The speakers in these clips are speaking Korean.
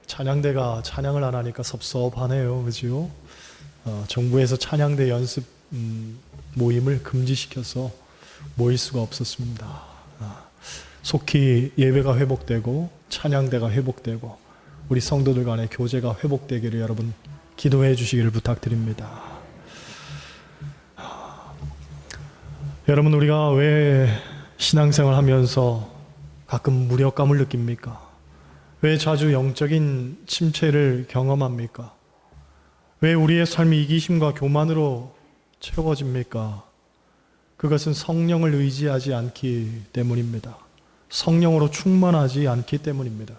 찬양대가 찬양을 안 하니까 섭섭하네요. 그죠? 정부에서 찬양대 연습 모임을 금지시켜서 모일 수가 없었습니다. 속히 예배가 회복되고 찬양대가 회복되고 우리 성도들 간의 교제가 회복되기를 여러분 기도해 주시기를 부탁드립니다. 여러분, 우리가 왜 신앙생활 하면서 가끔 무력감을 느낍니까? 왜 자주 영적인 침체를 경험합니까? 왜 우리의 삶이 이기심과 교만으로 채워집니까? 그것은 성령을 의지하지 않기 때문입니다. 성령으로 충만하지 않기 때문입니다.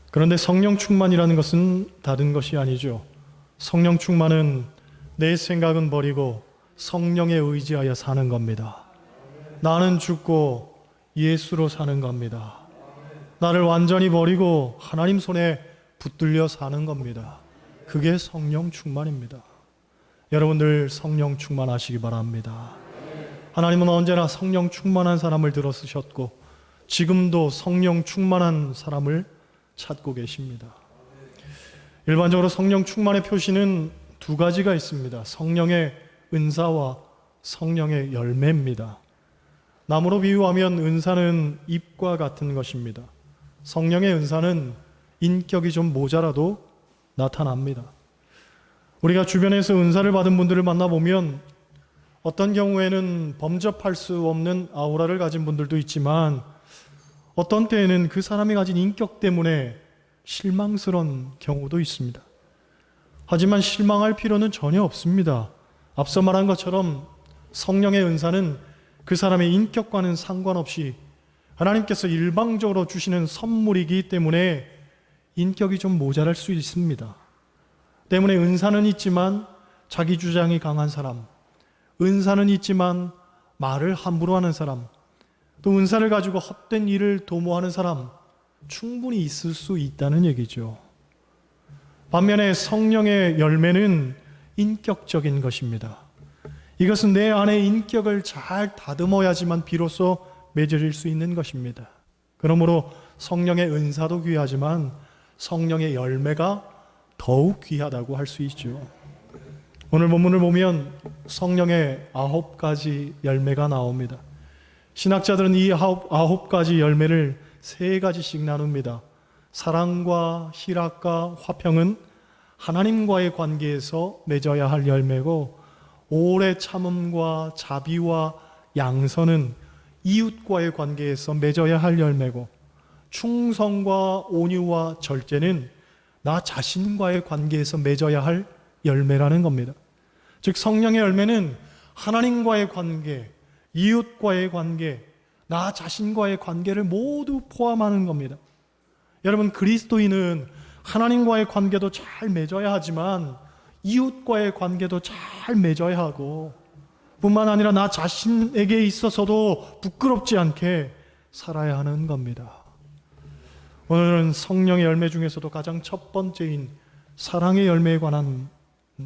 그런데 성령 충만이라는 것은 다른 것이 아니죠. 성령 충만은 내 생각은 버리고 성령에 의지하여 사는 겁니다. 나는 죽고 예수로 사는 겁니다. 나를 완전히 버리고 하나님 손에 붙들려 사는 겁니다. 그게 성령 충만입니다. 여러분들 성령 충만하시기 바랍니다. 하나님은 언제나 성령 충만한 사람을 들어 쓰셨고 지금도 성령 충만한 사람을 찾고 계십니다. 일반적으로 성령 충만의 표시는 두 가지가 있습니다. 성령의 은사와 성령의 열매입니다. 나무로 비유하면 은사는 잎과 같은 것입니다. 성령의 은사는 인격이 좀 모자라도 나타납니다. 우리가 주변에서 은사를 받은 분들을 만나보면 어떤 경우에는 범접할 수 없는 아우라를 가진 분들도 있지만 어떤 때에는 그 사람이 가진 인격 때문에 실망스러운 경우도 있습니다. 하지만 실망할 필요는 전혀 없습니다. 앞서 말한 것처럼 성령의 은사는 그 사람의 인격과는 상관없이 하나님께서 일방적으로 주시는 선물이기 때문에 인격이 좀 모자랄 수 있습니다. 때문에 은사는 있지만 자기 주장이 강한 사람, 은사는 있지만 말을 함부로 하는 사람, 또 은사를 가지고 헛된 일을 도모하는 사람 충분히 있을 수 있다는 얘기죠. 반면에 성령의 열매는 인격적인 것입니다. 이것은 내 안의 인격을 잘 다듬어야지만 비로소 맺어질 수 있는 것입니다. 그러므로 성령의 은사도 귀하지만 성령의 열매가 더욱 귀하다고 할 수 있죠. 오늘 본문을 보면 성령의 9가지 열매가 나옵니다. 신학자들은 이 9가지 열매를 3가지씩 나눕니다. 사랑과 희락과 화평은 하나님과의 관계에서 맺어야 할 열매고, 오래 참음과 자비와 양선은 이웃과의 관계에서 맺어야 할 열매고, 충성과 온유와 절제는 나 자신과의 관계에서 맺어야 할 열매라는 겁니다. 즉 성령의 열매는 하나님과의 관계, 이웃과의 관계, 나 자신과의 관계를 모두 포함하는 겁니다. 여러분, 그리스도인은 하나님과의 관계도 잘 맺어야 하지만 이웃과의 관계도 잘 맺어야 하고, 뿐만 아니라 나 자신에게 있어서도 부끄럽지 않게 살아야 하는 겁니다. 오늘은 성령의 열매 중에서도 가장 첫 번째인 사랑의 열매에 관한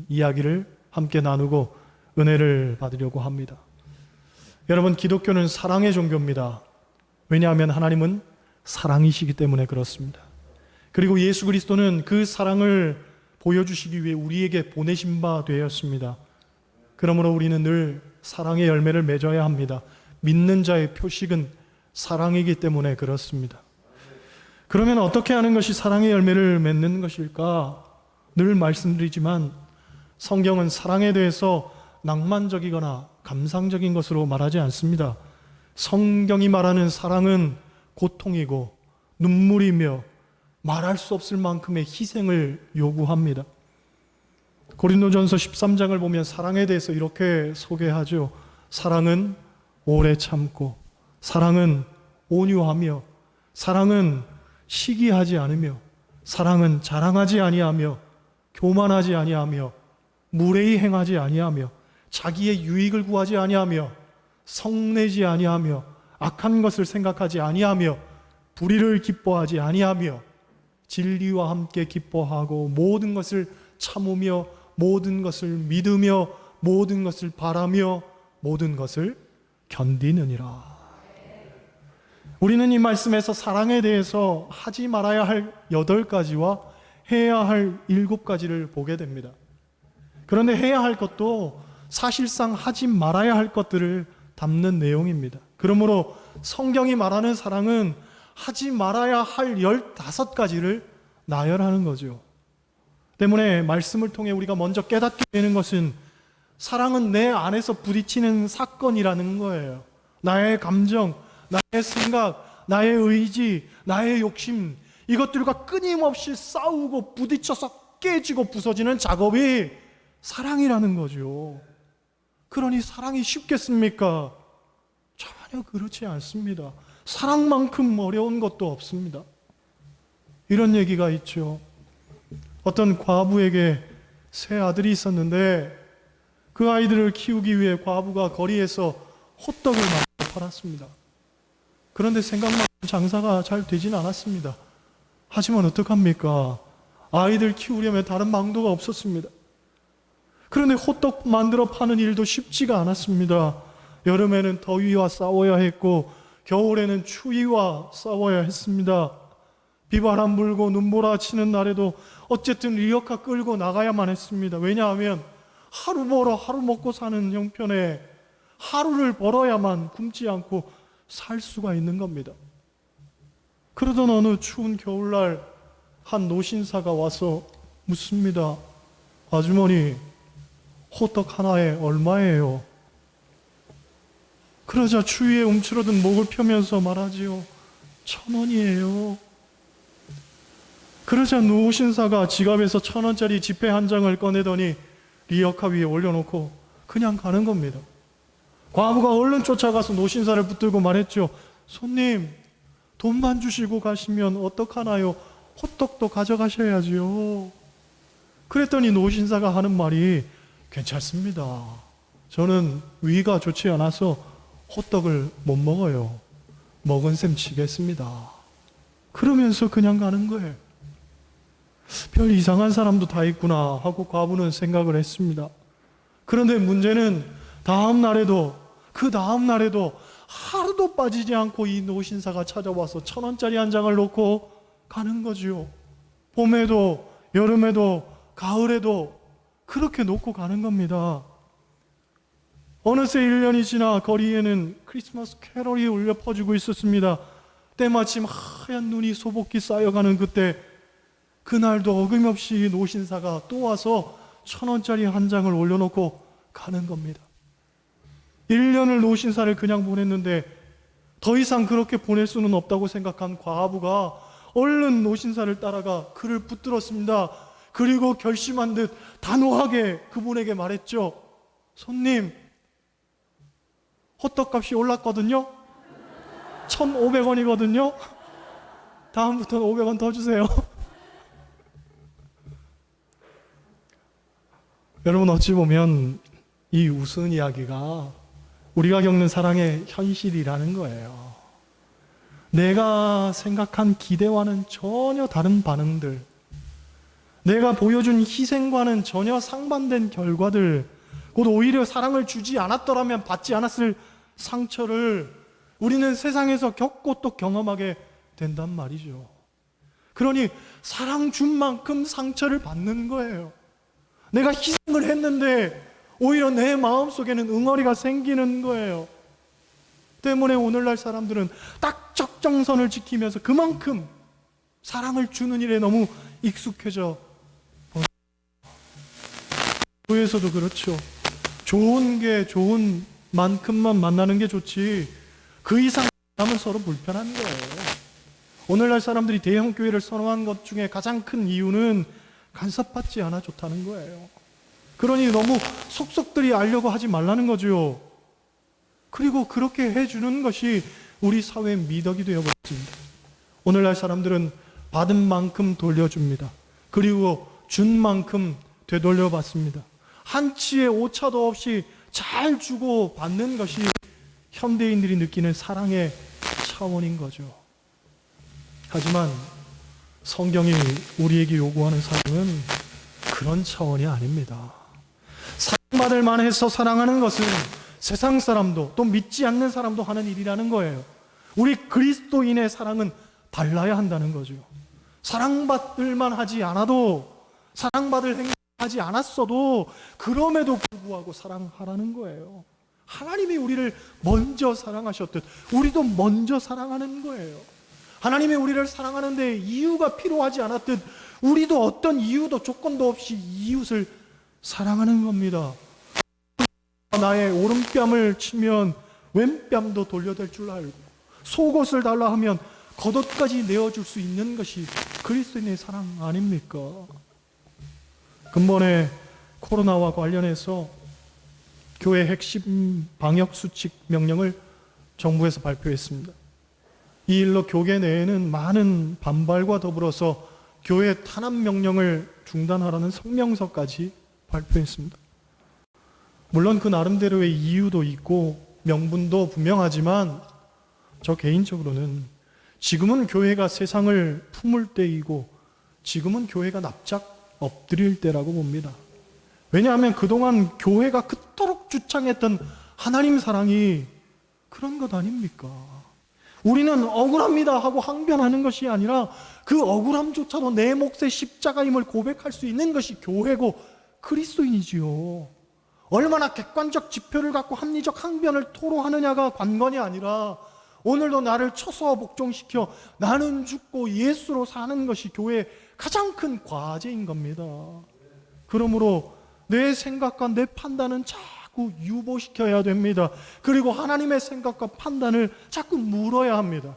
이야기를 함께 나누고 은혜를 받으려고 합니다. 여러분, 기독교는 사랑의 종교입니다. 왜냐하면 하나님은 사랑이시기 때문에 그렇습니다. 그리고 예수 그리스도는 그 사랑을 보여주시기 위해 우리에게 보내신 바 되었습니다. 그러므로 우리는 늘 사랑의 열매를 맺어야 합니다. 믿는 자의 표식은 사랑이기 때문에 그렇습니다. 그러면 어떻게 하는 것이 사랑의 열매를 맺는 것일까? 늘 말씀드리지만 성경은 사랑에 대해서 낭만적이거나 감상적인 것으로 말하지 않습니다. 성경이 말하는 사랑은 고통이고 눈물이며 말할 수 없을 만큼의 희생을 요구합니다. 고린도전서 13장을 보면 사랑에 대해서 이렇게 소개하죠. 사랑은 오래 참고, 사랑은 온유하며, 사랑은 시기하지 않으며, 사랑은 자랑하지 아니하며, 교만하지 아니하며, 무례히 행하지 아니하며, 자기의 유익을 구하지 아니하며, 성내지 아니하며, 악한 것을 생각하지 아니하며, 불의를 기뻐하지 아니하며, 진리와 함께 기뻐하고, 모든 것을 참으며, 모든 것을 믿으며, 모든 것을 바라며, 모든 것을 견디느니라. 우리는 이 말씀에서 사랑에 대해서 하지 말아야 할 8가지와 해야 할 7가지를 보게 됩니다. 그런데 해야 할 것도 사실상 하지 말아야 할 것들을 담는 내용입니다. 그러므로 성경이 말하는 사랑은 하지 말아야 할 15가지를 나열하는 거죠. 때문에 말씀을 통해 우리가 먼저 깨닫게 되는 것은 사랑은 내 안에서 부딪히는 사건이라는 거예요. 나의 감정, 나의 생각, 나의 의지, 나의 욕심, 이것들과 끊임없이 싸우고 부딪혀서 깨지고 부서지는 작업이 사랑이라는 거죠. 그러니 사랑이 쉽겠습니까? 전혀 그렇지 않습니다. 사랑만큼 어려운 것도 없습니다. 이런 얘기가 있죠. 어떤 과부에게 세 아들이 있었는데 그 아이들을 키우기 위해 과부가 거리에서 호떡을 만들어 팔았습니다. 그런데 생각만큼 장사가 잘 되진 않았습니다. 하지만 어떡합니까? 아이들 키우려면 다른 방도가 없었습니다. 그런데 호떡 만들어 파는 일도 쉽지가 않았습니다. 여름에는 더위와 싸워야 했고 겨울에는 추위와 싸워야 했습니다. 비바람 불고 눈보라치는 날에도 어쨌든 리어카 끌고 나가야만 했습니다. 왜냐하면 하루 벌어 하루 먹고 사는 형편에 하루를 벌어야만 굶지 않고 살 수가 있는 겁니다. 그러던 어느 추운 겨울날 한 노신사가 와서 묻습니다. 아주머니, 호떡 하나에 얼마예요? 그러자 추위에 움츠러든 목을 펴면서 말하지요. 1,000원이에요. 그러자 노신사가 지갑에서 1,000원짜리 지폐 한 장을 꺼내더니 리어카 위에 올려놓고 그냥 가는 겁니다. 과부가 얼른 쫓아가서 노신사를 붙들고 말했죠. 손님, 돈만 주시고 가시면 어떡하나요? 호떡도 가져가셔야지요. 그랬더니 노신사가 하는 말이 괜찮습니다. 저는 위가 좋지 않아서 호떡을 못 먹어요. 먹은 셈 치겠습니다. 그러면서 그냥 가는 거예요. 별 이상한 사람도 다 있구나 하고 과부는 생각을 했습니다. 그런데 문제는 그 다음 날에도 하루도 빠지지 않고 이 노신사가 찾아와서 1,000원짜리 한 장을 놓고 가는 거지요. 봄에도 여름에도 가을에도 그렇게 놓고 가는 겁니다. 어느새 1년이 지나 거리에는 크리스마스 캐럴이 울려 퍼지고 있었습니다. 때마침 하얀 눈이 소복히 쌓여가는 그때 그날도 어김없이 노신사가 또 와서 1,000원짜리 한 장을 올려놓고 가는 겁니다. 1년을 노신사를 그냥 보냈는데 더 이상 그렇게 보낼 수는 없다고 생각한 과부가 얼른 노신사를 따라가 그를 붙들었습니다. 그리고 결심한 듯 단호하게 그분에게 말했죠. 손님, 호떡값이 올랐거든요. 1,500원이거든요. 다음부터는 500원 더 주세요. 여러분, 어찌 보면 이 웃은 이야기가 우리가 겪는 사랑의 현실이라는 거예요. 내가 생각한 기대와는 전혀 다른 반응들, 내가 보여준 희생과는 전혀 상반된 결과들, 곧 오히려 사랑을 주지 않았더라면 받지 않았을 상처를 우리는 세상에서 겪고 또 경험하게 된단 말이죠. 그러니 사랑 준 만큼 상처를 받는 거예요. 내가 희생을 했는데 오히려 내 마음속에는 응어리가 생기는 거예요. 때문에 오늘날 사람들은 딱 적정선을 지키면서 그만큼 사랑을 주는 일에 너무 익숙해져 버립니다. 교회에서도 그렇죠. 좋은 게 좋은 만큼만 만나는 게 좋지 그 이상 만나면 서로 불편한 거예요. 오늘날 사람들이 대형 교회를 선호한 것 중에 가장 큰 이유는 간섭받지 않아 좋다는 거예요. 그러니 너무 속속들이 알려고 하지 말라는 거죠. 그리고 그렇게 해주는 것이 우리 사회의 미덕이 되어버렸습니다. 오늘날 사람들은 받은 만큼 돌려줍니다. 그리고 준 만큼 되돌려받습니다. 한치의 오차도 없이 잘 주고 받는 것이 현대인들이 느끼는 사랑의 차원인 거죠. 하지만 성경이 우리에게 요구하는 사랑은 그런 차원이 아닙니다. 사랑받을 만해서 사랑하는 것은 세상 사람도 또 믿지 않는 사람도 하는 일이라는 거예요. 우리 그리스도인의 사랑은 달라야 한다는 거죠. 사랑받을만 하지 않아도, 사랑받을 행동하지 않았어도 그럼에도 불구하고 사랑하라는 거예요. 하나님이 우리를 먼저 사랑하셨듯 우리도 먼저 사랑하는 거예요. 하나님이 우리를 사랑하는데 이유가 필요하지 않았듯 우리도 어떤 이유도 조건도 없이 이웃을 사랑하는 겁니다. 나의 오른뺨을 치면 왼뺨도 돌려댈 줄 알고, 속옷을 달라 하면 겉옷까지 내어줄 수 있는 것이 그리스도인의 사랑 아닙니까? 근본에 코로나와 관련해서 교회 핵심 방역수칙 명령을 정부에서 발표했습니다. 이 일로 교계 내에는 많은 반발과 더불어서 교회 탄압 명령을 중단하라는 성명서까지 발표했습니다. 물론 그 나름대로의 이유도 있고 명분도 분명하지만 저 개인적으로는 지금은 교회가 세상을 품을 때이고 지금은 교회가 납작 엎드릴 때라고 봅니다. 왜냐하면 그동안 교회가 그토록 주창했던 하나님 사랑이 그런 것 아닙니까? 우리는 억울합니다 하고 항변하는 것이 아니라 그 억울함조차도 내 몫의 십자가임을 고백할 수 있는 것이 교회고 그리스도인이지요. 얼마나 객관적 지표를 갖고 합리적 항변을 토로하느냐가 관건이 아니라 오늘도 나를 쳐서 복종시켜 나는 죽고 예수로 사는 것이 교회의 가장 큰 과제인 겁니다. 그러므로 내 생각과 내 판단은 자꾸 유보시켜야 됩니다. 그리고 하나님의 생각과 판단을 자꾸 물어야 합니다.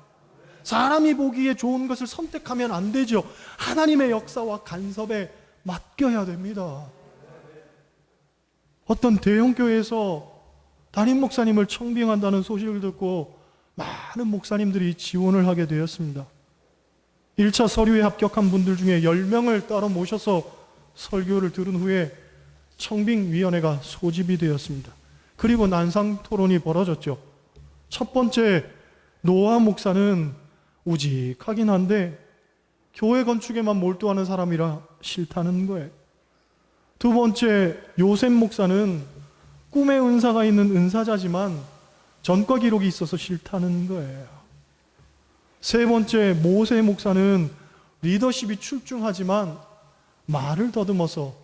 사람이 보기에 좋은 것을 선택하면 안 되죠. 하나님의 역사와 간섭에 맡겨야 됩니다. 어떤 대형교회에서 담임 목사님을 청빙한다는 소식을 듣고 많은 목사님들이 지원을 하게 되었습니다. 1차 서류에 합격한 분들 중에 10명을 따로 모셔서 설교를 들은 후에 청빙위원회가 소집이 되었습니다. 그리고 난상 토론이 벌어졌죠. 첫 번째, 노아 목사는 우직하긴 한데 교회 건축에만 몰두하는 사람이라 싫다는 거예요. 두 번째, 요셉 목사는 꿈의 은사가 있는 은사자지만 전과 기록이 있어서 싫다는 거예요. 세 번째, 모세 목사는 리더십이 출중하지만 말을 더듬어서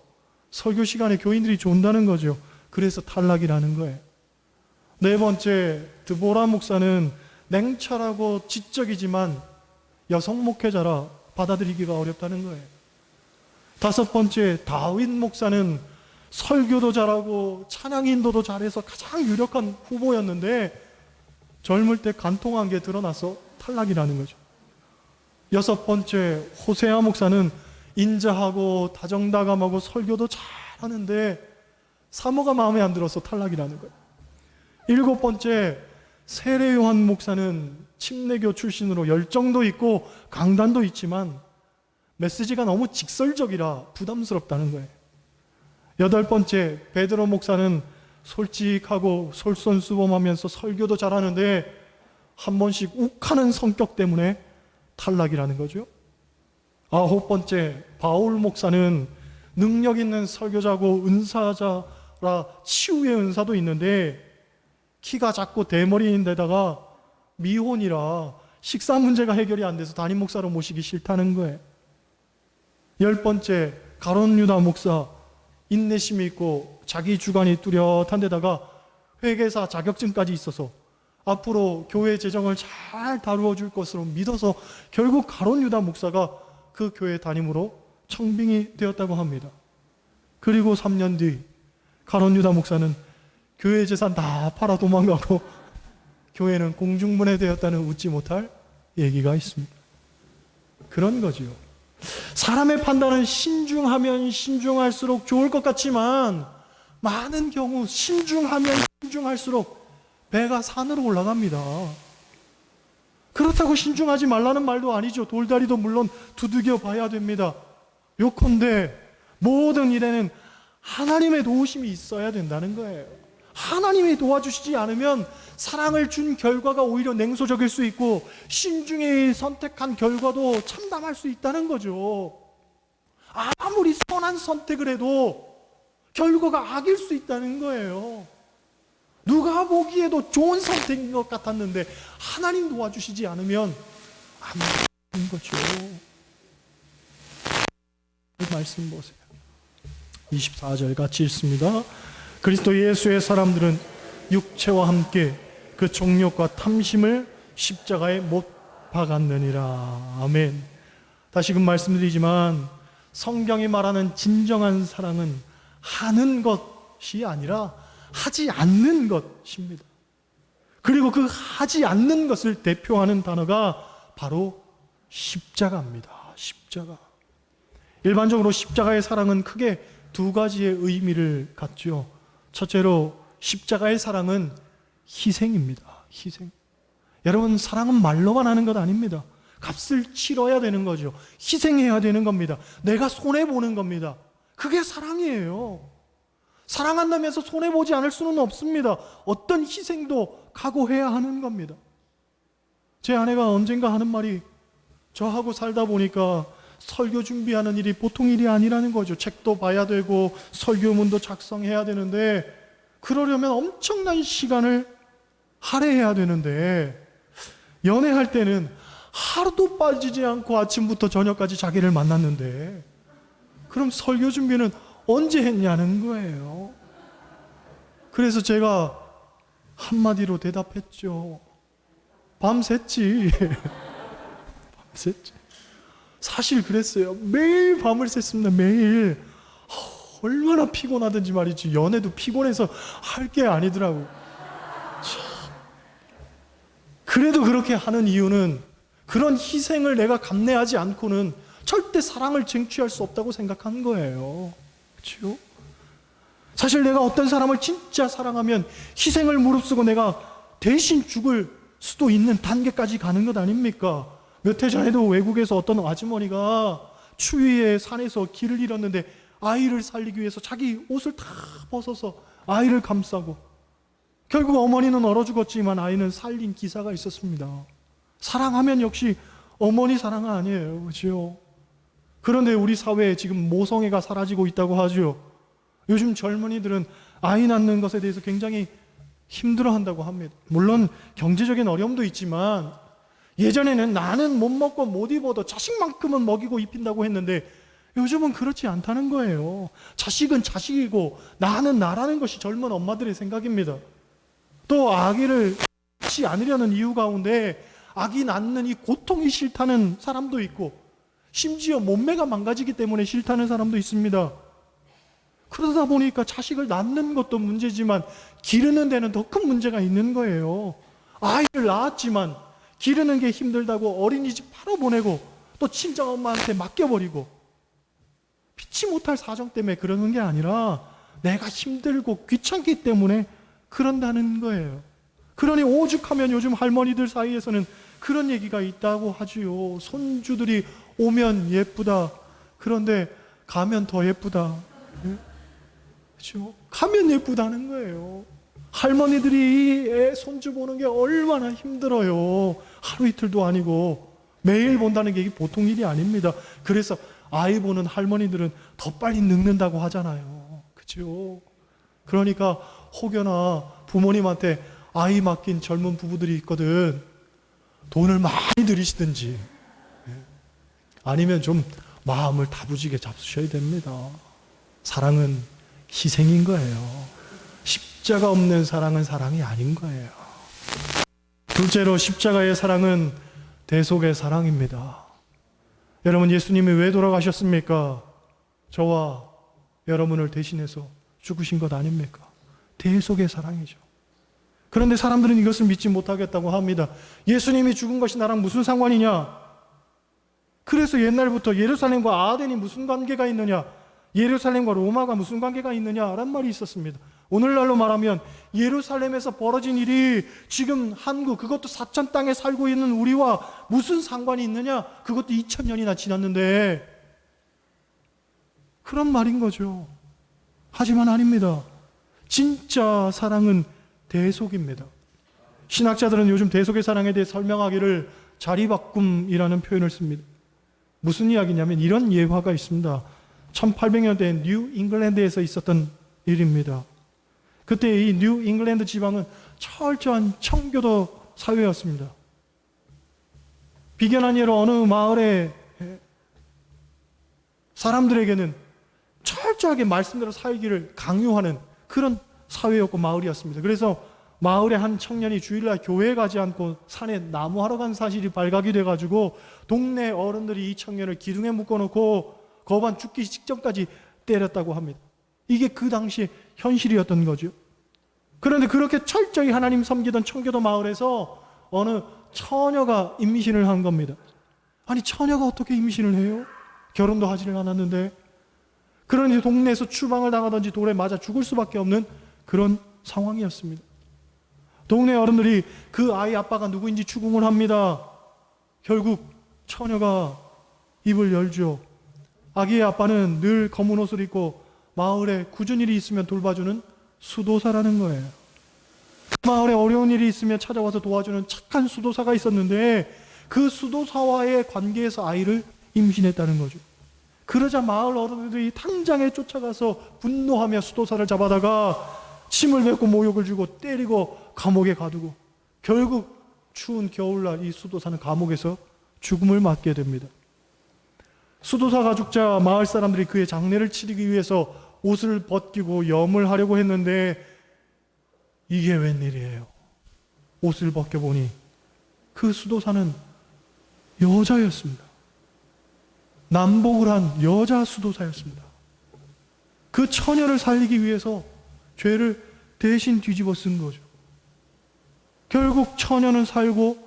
설교 시간에 교인들이 존다는 거죠. 그래서 탈락이라는 거예요. 네 번째, 드보라 목사는 냉철하고 지적이지만 여성 목회자라 받아들이기가 어렵다는 거예요. 다섯 번째, 다윗 목사는 설교도 잘하고 찬양 인도도 잘해서 가장 유력한 후보였는데 젊을 때 간통한 게 드러나서 탈락이라는 거죠. 여섯 번째, 호세아 목사는 인자하고 다정다감하고 설교도 잘하는데 사모가 마음에 안 들어서 탈락이라는 거예요. 일곱 번째, 세례요한 목사는 침례교 출신으로 열정도 있고 강단도 있지만 메시지가 너무 직설적이라 부담스럽다는 거예요. 여덟 번째, 베드로 목사는 솔직하고 솔선수범하면서 설교도 잘하는데 한 번씩 욱하는 성격 때문에 탈락이라는 거죠. 아홉 번째, 바울 목사는 능력 있는 설교자고 은사자라 치유의 은사도 있는데 키가 작고 대머리인데다가 미혼이라 식사 문제가 해결이 안 돼서 담임 목사로 모시기 싫다는 거예요. 열 번째, 가론 유다 목사 인내심이 있고 자기 주관이 뚜렷한 데다가 회계사 자격증까지 있어서 앞으로 교회 재정을 잘 다루어 줄 것으로 믿어서 결국 가론 유다 목사가 그 교회 담임으로 청빙이 되었다고 합니다. 그리고 3년 뒤 가론 유다 목사는 교회 재산 다 팔아 도망가고 교회는 공중분해되었다는 웃지 못할 얘기가 있습니다. 그런 거지요. 사람의 판단은 신중하면 신중할수록 좋을 것 같지만 많은 경우 신중하면 신중할수록 배가 산으로 올라갑니다. 그렇다고 신중하지 말라는 말도 아니죠. 돌다리도 물론 두들겨 봐야 됩니다. 요컨대 모든 일에는 하나님의 도우심이 있어야 된다는 거예요. 하나님이 도와주시지 않으면 사랑을 준 결과가 오히려 냉소적일 수 있고 신중히 선택한 결과도 참담할 수 있다는 거죠. 아무리 선한 선택을 해도 결과가 악일 수 있다는 거예요. 누가 보기에도 좋은 선택인 것 같았는데 하나님 도와주시지 않으면 안 되는 거죠. 이 말씀 보세요. 24절 같이 읽습니다. 그리스도 예수의 사람들은 육체와 함께 그 정욕과 탐심을 십자가에 못 박았느니라. 아멘. 다시금 말씀드리지만 성경이 말하는 진정한 사랑은 하는 것이 아니라 하지 않는 것입니다. 그리고 그 하지 않는 것을 대표하는 단어가 바로 십자가입니다. 십자가. 일반적으로 십자가의 사랑은 크게 두 가지의 의미를 갖죠. 첫째로 십자가의 사랑은 희생입니다. 희생. 여러분, 사랑은 말로만 하는 것 아닙니다. 값을 치러야 되는 거죠. 희생해야 되는 겁니다. 내가 손해보는 겁니다. 그게 사랑이에요. 사랑한다면서 손해보지 않을 수는 없습니다. 어떤 희생도 각오해야 하는 겁니다. 제 아내가 언젠가 하는 말이, 저하고 살다 보니까 설교 준비하는 일이 보통 일이 아니라는 거죠. 책도 봐야 되고 설교문도 작성해야 되는데, 그러려면 엄청난 시간을 할애해야 되는데, 연애할 때는 하루도 빠지지 않고 아침부터 저녁까지 자기를 만났는데, 그럼 설교 준비는 언제 했냐는 거예요. 그래서 제가 한마디로 대답했죠. 밤샜지. 밤샜지. 사실 그랬어요. 매일 밤을 샜습니다. 매일. 얼마나 피곤하든지 말이지. 연애도 피곤해서 할 게 아니더라고. 그래도 그렇게 하는 이유는, 그런 희생을 내가 감내하지 않고는 절대 사랑을 쟁취할 수 없다고 생각한 거예요. 그렇죠? 사실 내가 어떤 사람을 진짜 사랑하면 희생을 무릅쓰고 내가 대신 죽을 수도 있는 단계까지 가는 것 아닙니까? 몇 해 전에도 외국에서 어떤 아주머니가 추위에 산에서 길을 잃었는데 아이를 살리기 위해서 자기 옷을 다 벗어서 아이를 감싸고, 결국 어머니는 얼어 죽었지만 아이는 살린 기사가 있었습니다. 사랑하면 역시 어머니 사랑은 아니에요. 그렇죠? 그런데 우리 사회에 지금 모성애가 사라지고 있다고 하죠. 요즘 젊은이들은 아이 낳는 것에 대해서 굉장히 힘들어한다고 합니다. 물론 경제적인 어려움도 있지만, 예전에는 나는 못 먹고 못 입어도 자식만큼은 먹이고 입힌다고 했는데 요즘은 그렇지 않다는 거예요. 자식은 자식이고 나는 나라는 것이 젊은 엄마들의 생각입니다. 또 아기를 낳지 않으려는 이유 가운데 아기 낳는 이 고통이 싫다는 사람도 있고, 심지어 몸매가 망가지기 때문에 싫다는 사람도 있습니다. 그러다 보니까 자식을 낳는 것도 문제지만 기르는 데는 더 큰 문제가 있는 거예요. 아이를 낳았지만 기르는 게 힘들다고 어린이집 바로 보내고 또 친정엄마한테 맡겨버리고, 피치 못할 사정 때문에 그러는 게 아니라 내가 힘들고 귀찮기 때문에 그런다는 거예요. 그러니 오죽하면 요즘 할머니들 사이에서는 그런 얘기가 있다고 하지요. 손주들이 오면 예쁘다. 그런데 가면 더 예쁘다. 그렇죠? 가면 예쁘다는 거예요. 할머니들이 애 손주 보는 게 얼마나 힘들어요. 하루 이틀도 아니고 매일 본다는 게 이게 보통 일이 아닙니다. 그래서 아이 보는 할머니들은 더 빨리 늙는다고 하잖아요. 그렇죠? 그러니까 혹여나 부모님한테 아이 맡긴 젊은 부부들이 있거든, 돈을 많이 들이시든지 아니면 좀 마음을 다부지게 잡수셔야 됩니다. 사랑은 희생인 거예요. 십자가 없는 사랑은 사랑이 아닌 거예요. 둘째로 십자가의 사랑은 대속의 사랑입니다. 여러분, 예수님이 왜 돌아가셨습니까? 저와 여러분을 대신해서 죽으신 것 아닙니까? 대속의 사랑이죠. 그런데 사람들은 이것을 믿지 못하겠다고 합니다. 예수님이 죽은 것이 나랑 무슨 상관이냐? 그래서 옛날부터 예루살렘과 아덴이 무슨 관계가 있느냐? 예루살렘과 로마가 무슨 관계가 있느냐라는 말이 있었습니다. 오늘날로 말하면 예루살렘에서 벌어진 일이 지금 한국, 그것도 사천 땅에 살고 있는 우리와 무슨 상관이 있느냐? 그것도 2000년이나 지났는데, 그런 말인 거죠. 하지만 아닙니다. 진짜 사랑은 대속입니다. 신학자들은 요즘 대속의 사랑에 대해 설명하기를 자리바꿈이라는 표현을 씁니다. 무슨 이야기냐면 이런 예화가 있습니다. 1800년대 뉴 잉글랜드에서 있었던 일입니다. 그때 이 뉴 잉글랜드 지방은 철저한 청교도 사회였습니다. 비견한 예로 어느 마을의 사람들에게는 철저하게 말씀대로 살기를 강요하는 그런 사회였고 마을이었습니다. 그래서 마을의 한 청년이 주일날 교회에 가지 않고 산에 나무하러 간 사실이 발각이 돼가지고 동네 어른들이 이 청년을 기둥에 묶어놓고 거반 죽기 직전까지 때렸다고 합니다. 이게 그 당시 현실이었던 거죠. 그런데 그렇게 철저히 하나님 섬기던 청교도 마을에서 어느 처녀가 임신을 한 겁니다. 아니, 처녀가 어떻게 임신을 해요? 결혼도 하지를 않았는데. 그러니 동네에서 추방을 당하든지 돌에 맞아 죽을 수밖에 없는 그런 상황이었습니다. 동네 어른들이 그 아이 아빠가 누구인지 추궁을 합니다. 결국 처녀가 입을 열죠. 아기의 아빠는 늘 검은 옷을 입고 마을에 굳은 일이 있으면 돌봐주는 수도사라는 거예요. 그 마을에 어려운 일이 있으면 찾아와서 도와주는 착한 수도사가 있었는데 그 수도사와의 관계에서 아이를 임신했다는 거죠. 그러자 마을 어른들이 당장에 쫓아가서 분노하며 수도사를 잡아다가 침을 뱉고 모욕을 주고 때리고 감옥에 가두고 결국 추운 겨울날 이 수도사는 감옥에서 죽음을 맞게 됩니다. 수도사가 죽자 마을 사람들이 그의 장례를 치르기 위해서 옷을 벗기고 염을 하려고 했는데 이게 웬일이에요? 옷을 벗겨보니 그 수도사는 여자였습니다. 남복을 한 여자 수도사였습니다. 그 처녀를 살리기 위해서 죄를 대신 뒤집어 쓴 거죠. 결국 처녀는 살고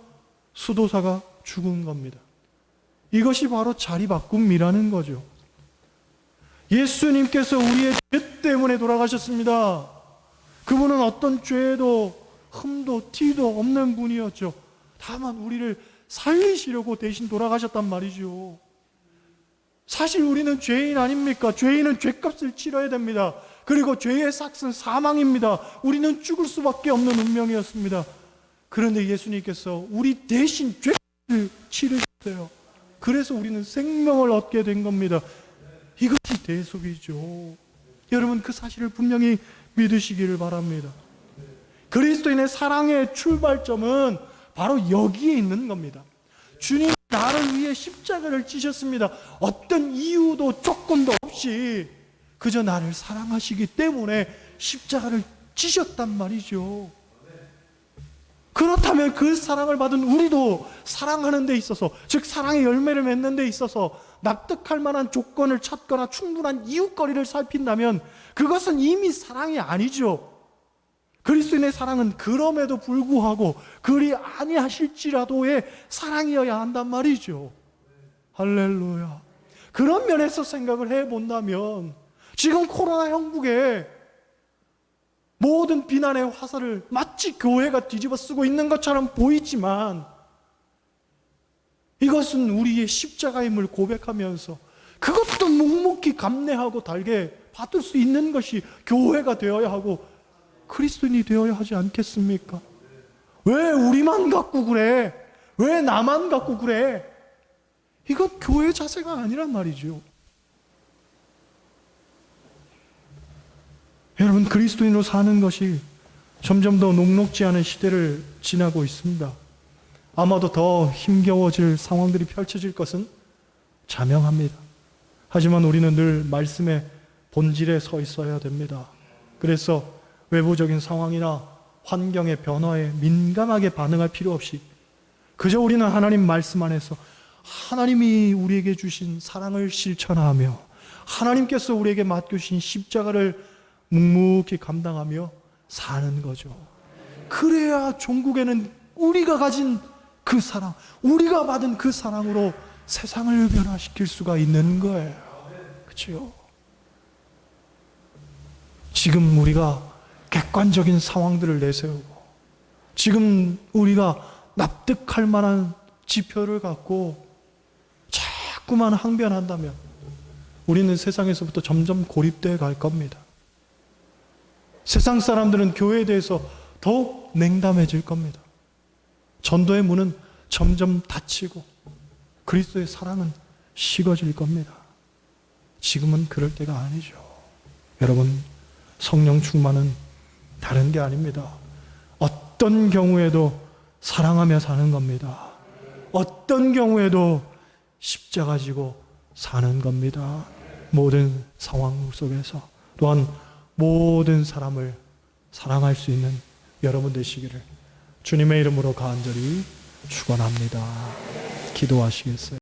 수도사가 죽은 겁니다. 이것이 바로 자리바꿈이라는 거죠. 예수님께서 우리의 죄 때문에 돌아가셨습니다. 그분은 어떤 죄도 흠도 티도 없는 분이었죠. 다만 우리를 살리시려고 대신 돌아가셨단 말이죠. 사실 우리는 죄인 아닙니까? 죄인은 죄값을 치러야 됩니다. 그리고 죄의 삭은 사망입니다. 우리는 죽을 수밖에 없는 운명이었습니다. 그런데 예수님께서 우리 대신 죄를 치르셨어요. 그래서 우리는 생명을 얻게 된 겁니다. 이것이 대속이죠. 여러분, 그 사실을 분명히 믿으시기를 바랍니다. 그리스도인의 사랑의 출발점은 바로 여기에 있는 겁니다. 주님이 나를 위해 십자가를 지셨습니다. 어떤 이유도 조건도 없이 그저 나를 사랑하시기 때문에 십자가를 지셨단 말이죠. 그렇다면 그 사랑을 받은 우리도 사랑하는 데 있어서, 즉 사랑의 열매를 맺는 데 있어서 납득할 만한 조건을 찾거나 충분한 이유거리를 살핀다면 그것은 이미 사랑이 아니죠. 그리스도인의 사랑은 그럼에도 불구하고 그리 아니하실지라도의 사랑이어야 한단 말이죠. 할렐루야. 그런 면에서 생각을 해본다면 지금 코로나 형국에 모든 비난의 화살을 마치 교회가 뒤집어 쓰고 있는 것처럼 보이지만 이것은 우리의 십자가임을 고백하면서 그것도 묵묵히 감내하고 달게 받을 수 있는 것이 교회가 되어야 하고 그리스도인이 되어야 하지 않겠습니까? 왜 우리만 갖고 그래? 왜 나만 갖고 그래? 이건 교회 자세가 아니란 말이죠. 여러분, 그리스도인으로 사는 것이 점점 더 녹록지 않은 시대를 지나고 있습니다. 아마도 더 힘겨워질 상황들이 펼쳐질 것은 자명합니다. 하지만 우리는 늘 말씀의 본질에 서 있어야 됩니다. 그래서 외부적인 상황이나 환경의 변화에 민감하게 반응할 필요 없이 그저 우리는 하나님 말씀 안에서 하나님이 우리에게 주신 사랑을 실천하며 하나님께서 우리에게 맡겨주신 십자가를 묵묵히 감당하며 사는 거죠. 그래야 종국에는 우리가 가진 그 사랑, 우리가 받은 그 사랑으로 세상을 변화시킬 수가 있는 거예요. 그렇죠? 지금 우리가 객관적인 상황들을 내세우고 지금 우리가 납득할 만한 지표를 갖고 자꾸만 항변한다면 우리는 세상에서부터 점점 고립되어 갈 겁니다. 세상 사람들은 교회에 대해서 더욱 냉담해질 겁니다. 전도의 문은 점점 닫히고 그리스도의 사랑은 식어질 겁니다. 지금은 그럴 때가 아니죠. 여러분, 성령 충만은 다른 게 아닙니다. 어떤 경우에도 사랑하며 사는 겁니다. 어떤 경우에도 십자가 지고 사는 겁니다. 모든 상황 속에서 또한 모든 사람을 사랑할 수 있는 여러분 되시기를 주님의 이름으로 간절히 축원합니다. 기도하시겠어요?